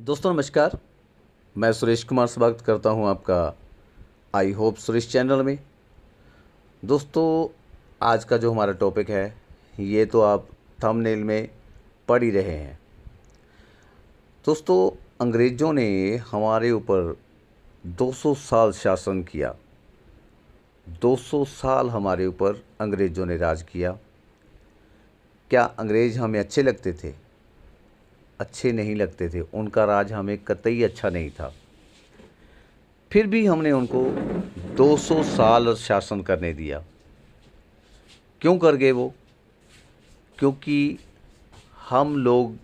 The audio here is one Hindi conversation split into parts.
दोस्तों नमस्कार। मैं सुरेश कुमार स्वागत करता हूं आपका आई होप सुरेश चैनल में। दोस्तों आज का जो हमारा टॉपिक है ये तो आप थंबनेल में पढ़ ही रहे हैं। दोस्तों अंग्रेज़ों ने हमारे ऊपर 200 साल शासन किया। 200 साल हमारे ऊपर अंग्रेज़ों ने राज किया। क्या अंग्रेज़ हमें अच्छे लगते थे? अच्छे नहीं लगते थे। उनका राज हमें कतई अच्छा नहीं था। फिर भी हमने उनको 200 साल शासन करने दिया। क्यों कर गए वो? क्योंकि हम लोग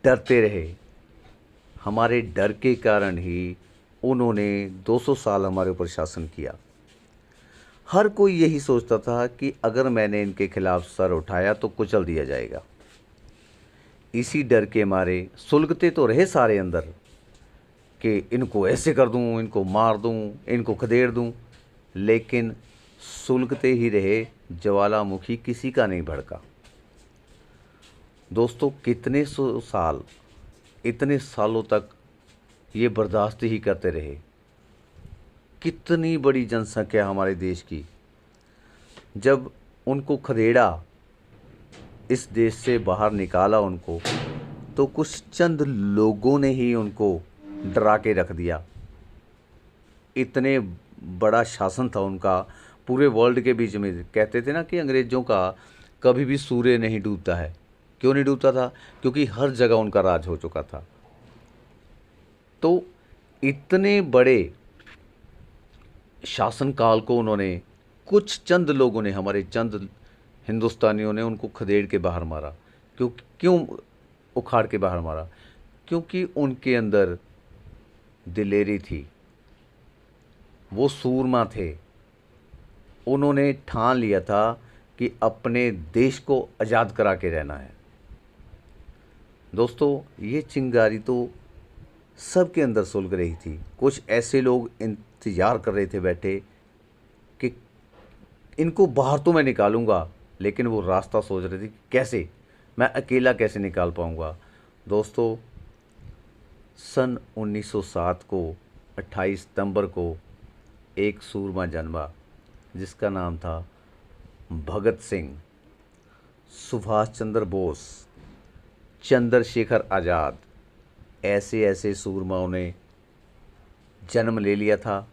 डरते रहे। हमारे डर के कारण ही उन्होंने 200 साल हमारे ऊपर शासन किया। हर कोई यही सोचता था कि अगर मैंने इनके खिलाफ सर उठाया तो कुचल दिया जाएगा। इसी डर के मारे सुलगते तो रहे सारे अंदर कि इनको ऐसे कर दूं, इनको मार दूं, इनको खदेड़ दूं, लेकिन सुलगते ही रहे। ज्वालामुखी किसी का नहीं भड़का। दोस्तों कितने सौ साल, इतने सालों तक ये बर्दाश्त ही करते रहे। कितनी बड़ी जनसंख्या हमारे देश की। जब उनको खदेड़ा, इस देश से बाहर निकाला उनको, तो कुछ चंद लोगों ने ही उनको डरा के रख दिया। इतने बड़ा शासन था उनका पूरे वर्ल्ड के बीच में। कहते थे ना कि अंग्रेज़ों का कभी भी सूर्य नहीं डूबता है। क्यों नहीं डूबता था? क्योंकि हर जगह उनका राज हो चुका था। तो इतने बड़े शासनकाल को उन्होंने, कुछ चंद लोगों ने, हमारे चंद हिंदुस्तानियों ने उनको खदेड़ के बाहर मारा। क्यों उखाड़ के बाहर मारा? क्योंकि उनके अंदर दिलेरी थी। वो सूरमा थे। उन्होंने ठान लिया था कि अपने देश को आज़ाद करा के रहना है। दोस्तों ये चिंगारी तो सबके अंदर सुलग रही थी। कुछ ऐसे लोग इंतज़ार कर रहे थे बैठे कि इनको बाहर तो मैं निकालूंगा, लेकिन वो रास्ता सोच रहे थे कि कैसे, मैं अकेला कैसे निकाल पाऊंगा। दोस्तों सन 1907 को 28 सितंबर को एक सूरमा जन्मा जिसका नाम था भगत सिंह। सुभाष चंद्र बोस, चंद्रशेखर आज़ाद, ऐसे ऐसे सूरमाओं ने जन्म ले लिया था।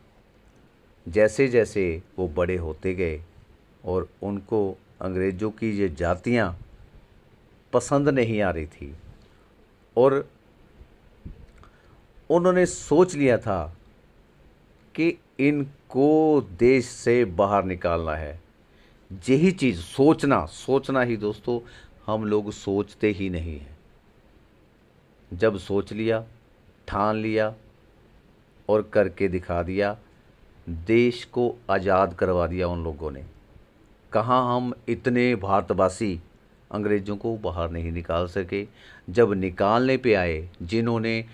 जैसे जैसे वो बड़े होते गए और उनको अंग्रेज़ों की ये जातियाँ पसंद नहीं आ रही थी, और उन्होंने सोच लिया था कि इनको देश से बाहर निकालना है। यही चीज़ सोचना ही दोस्तों, हम लोग सोचते ही नहीं हैं। जब सोच लिया, ठान लिया और करके दिखा दिया, देश को आज़ाद करवा दिया उन लोगों ने। कहाँ हम इतने भारतवासी अंग्रेज़ों को बाहर नहीं निकाल सके। जब निकालने पे आए, जिन्होंने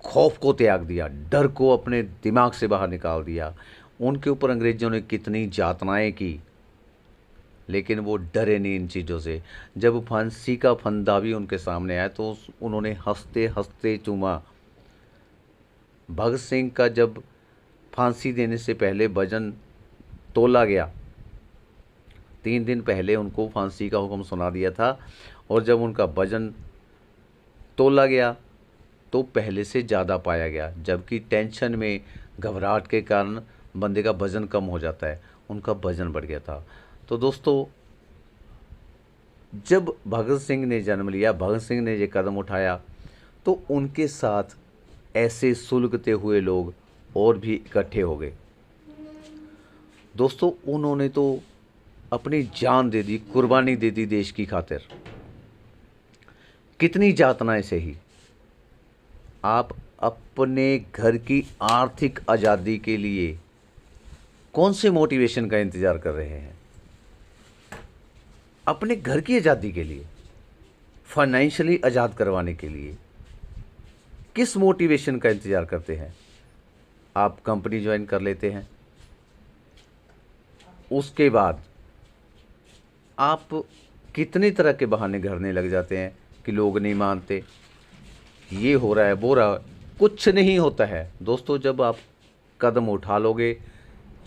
खौफ को त्याग दिया, डर को अपने दिमाग से बाहर निकाल दिया, उनके ऊपर अंग्रेज़ों ने कितनी यातनाएं की, लेकिन वो डरे नहीं इन चीज़ों से। जब फांसी का फंदा भी उनके सामने आया तो उन्होंने हंसते हंसते चूमा। भगत सिंह का जब फांसी देने से पहले वजन तोला गया, 3 दिन पहले उनको फांसी का हुक्म सुना दिया था, और जब उनका वजन तोला गया तो पहले से ज़्यादा पाया गया। जबकि टेंशन में, घबराहट के कारण बंदे का वज़न कम हो जाता है, उनका वज़न बढ़ गया था। तो दोस्तों जब भगत सिंह ने जन्म लिया, भगत सिंह ने ये कदम उठाया, तो उनके साथ ऐसे सुलगते हुए लोग और भी इकट्ठे हो गए। दोस्तों उन्होंने तो अपनी जान दे दी, कुर्बानी दे दी देश की खातिर। कितनी यातनाएं सही। आप अपने घर की आर्थिक आज़ादी के लिए कौन से मोटिवेशन का इंतज़ार कर रहे हैं? अपने घर की आज़ादी के लिए, फाइनेंशियली आज़ाद करवाने के लिए किस मोटिवेशन का इंतज़ार करते हैं? आप कंपनी ज्वाइन कर लेते हैं, उसके बाद आप कितनी तरह के बहाने गढ़ने लग जाते हैं कि लोग नहीं मानते, ये हो रहा है, वो रहा, कुछ नहीं होता है दोस्तों। जब आप कदम उठा लोगे,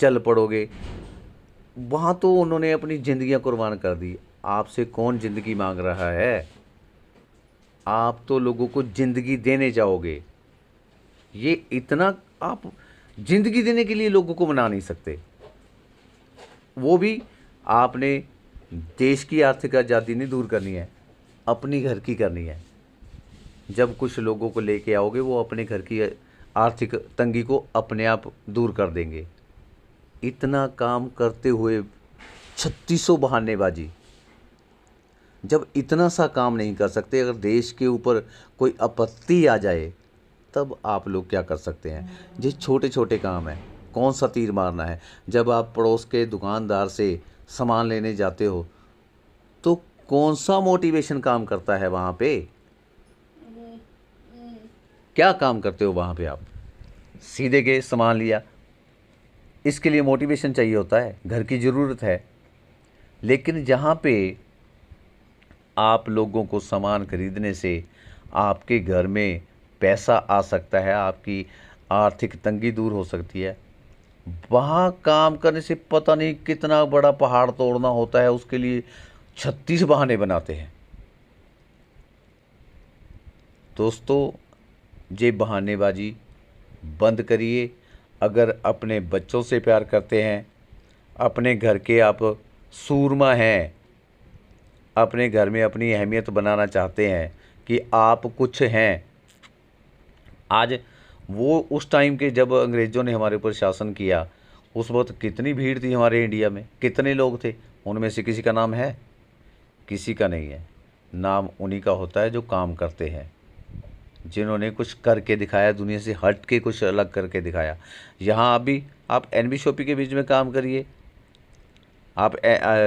चल पड़ोगे, वहाँ तो उन्होंने अपनी ज़िंदगियाँ कुर्बान कर दी। आपसे कौन ज़िंदगी मांग रहा है? आप तो लोगों को ज़िंदगी देने जाओगे। ये इतना आप ज़िंदगी देने के लिए लोगों को मना नहीं सकते। वो भी आपने देश की आर्थिक आज़ादी नहीं दूर करनी है, अपनी घर की करनी है। जब कुछ लोगों को लेके आओगे, वो अपने घर की आर्थिक तंगी को अपने आप दूर कर देंगे। इतना काम करते हुए 3600 बहानेबाजी, जब इतना सा काम नहीं कर सकते, अगर देश के ऊपर कोई आपत्ति आ जाए तब आप लोग क्या कर सकते हैं? जिस छोटे छोटे काम हैं, कौन सा तीर मारना है? जब आप पड़ोस के दुकानदार से सामान लेने जाते हो तो कौन सा मोटिवेशन काम करता है वहाँ पे? क्या काम करते हो वहाँ पे आप? सीधे गए, सामान लिया, इसके लिए मोटिवेशन चाहिए होता है, घर की ज़रूरत है। लेकिन जहाँ पे आप लोगों को सामान खरीदने से आपके घर में पैसा आ सकता है, आपकी आर्थिक तंगी दूर हो सकती है, वहाँ काम करने से पता नहीं कितना बड़ा पहाड़ तोड़ना होता है, उसके लिए 36 बहाने बनाते हैं। दोस्तों, ये बहानेबाजी बंद करिए। अगर अपने बच्चों से प्यार करते हैं, अपने घर के आप सूरमा हैं, अपने घर में अपनी अहमियत बनाना चाहते हैं कि आप कुछ हैं। आज वो उस टाइम के जब अंग्रेज़ों ने हमारे ऊपर शासन किया, उस वक्त कितनी भीड़ थी हमारे इंडिया में, कितने लोग थे? उनमें से किसी का नाम है? किसी का नहीं है। नाम उन्हीं का होता है जो काम करते हैं, जिन्होंने कुछ करके दिखाया, दुनिया से हट के कुछ अलग करके दिखाया। यहाँ अभी आप एनबी शॉपी के बीच में काम करिए, आप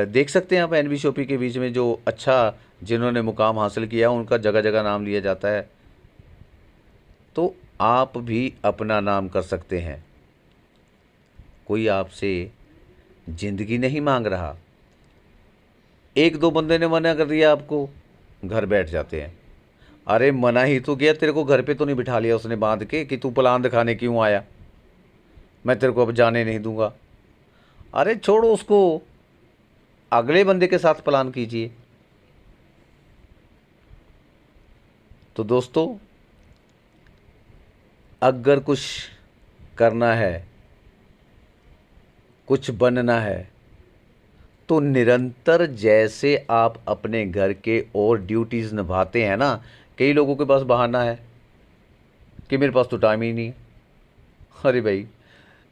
देख सकते हैं, आप एनबी शॉपी के बीच में जो अच्छा जिन्होंने मुकाम हासिल किया उनका जगह जगह नाम लिया जाता है। तो आप भी अपना नाम कर सकते हैं। कोई आपसे ज़िंदगी नहीं मांग रहा। एक दो बंदे ने मना कर दिया आपको, घर बैठ जाते हैं। अरे मना ही तो किया, तेरे को घर पे तो नहीं बिठा लिया उसने बांध के कि तू प्लान दिखाने क्यों आया, मैं तेरे को अब जाने नहीं दूंगा। अरे छोड़ो उसको, अगले बंदे के साथ प्लान कीजिए। तो दोस्तों, अगर कुछ करना है, कुछ बनना है, तो निरंतर जैसे आप अपने घर के और ड्यूटीज़ निभाते हैं ना, कई लोगों के पास बहाना है कि मेरे पास तो टाइम ही नहीं है। अरे भाई,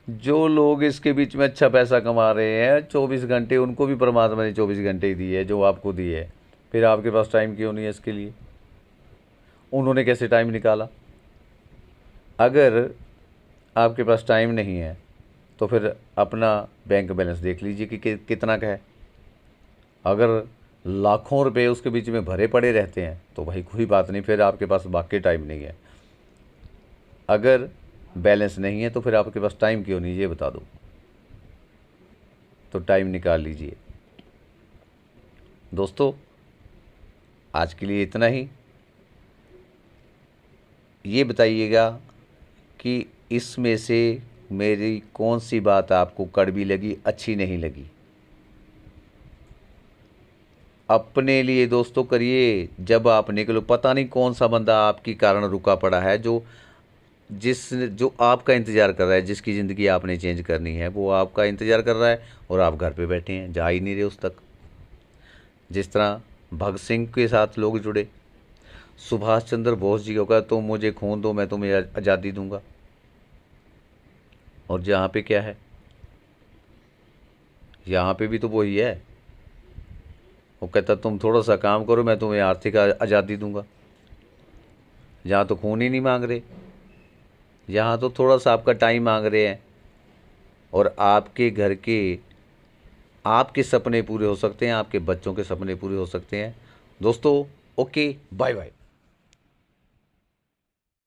जो लोग इसके बीच में अच्छा पैसा कमा रहे हैं 24 घंटे, उनको भी परमात्मा ने 24 घंटे ही दिए है जो आपको दिए है। फिर आपके पास टाइम क्यों नहीं है इसके लिए? उन्होंने कैसे टाइम निकाला? अगर आपके पास टाइम नहीं है तो फिर अपना बैंक बैलेंस देख लीजिए कि कितना का है। अगर लाखों रुपए उसके बीच में भरे पड़े रहते हैं तो भाई कोई बात नहीं, फिर आपके पास बाकी टाइम नहीं है। अगर बैलेंस नहीं है तो फिर आपके पास टाइम क्यों नहीं, ये बता दो। तो टाइम निकाल लीजिए। दोस्तों, आज के लिए इतना ही। ये बताइएगा कि इसमें से मेरी कौन सी बात आपको कड़वी लगी, अच्छी नहीं लगी। अपने लिए दोस्तों करिए। जब आप निकलो, पता नहीं कौन सा बंदा आपकी कारण रुका पड़ा है, जो आपका इंतज़ार कर रहा है, जिसकी ज़िंदगी आपने चेंज करनी है, वो आपका इंतज़ार कर रहा है और आप घर पे बैठे हैं, जा ही नहीं रहे उस तक। जिस तरह भगत सिंह के साथ लोग जुड़े, सुभाष चंद्र बोस जी होगा, तुम मुझे खून दो मैं तुम्हें आज़ादी दूंगा। और जहाँ पे क्या है, यहाँ पे भी तो वही है। वो कहता तुम थोड़ा सा काम करो, मैं तुम्हें आर्थिक आज़ादी दूंगा। यहाँ तो खून ही नहीं मांग रहे, यहाँ तो थोड़ा सा आपका टाइम मांग रहे हैं। और आपके घर के, आपके सपने पूरे हो सकते हैं, आपके बच्चों के सपने पूरे हो सकते हैं। दोस्तों, ओके, बाय बाय।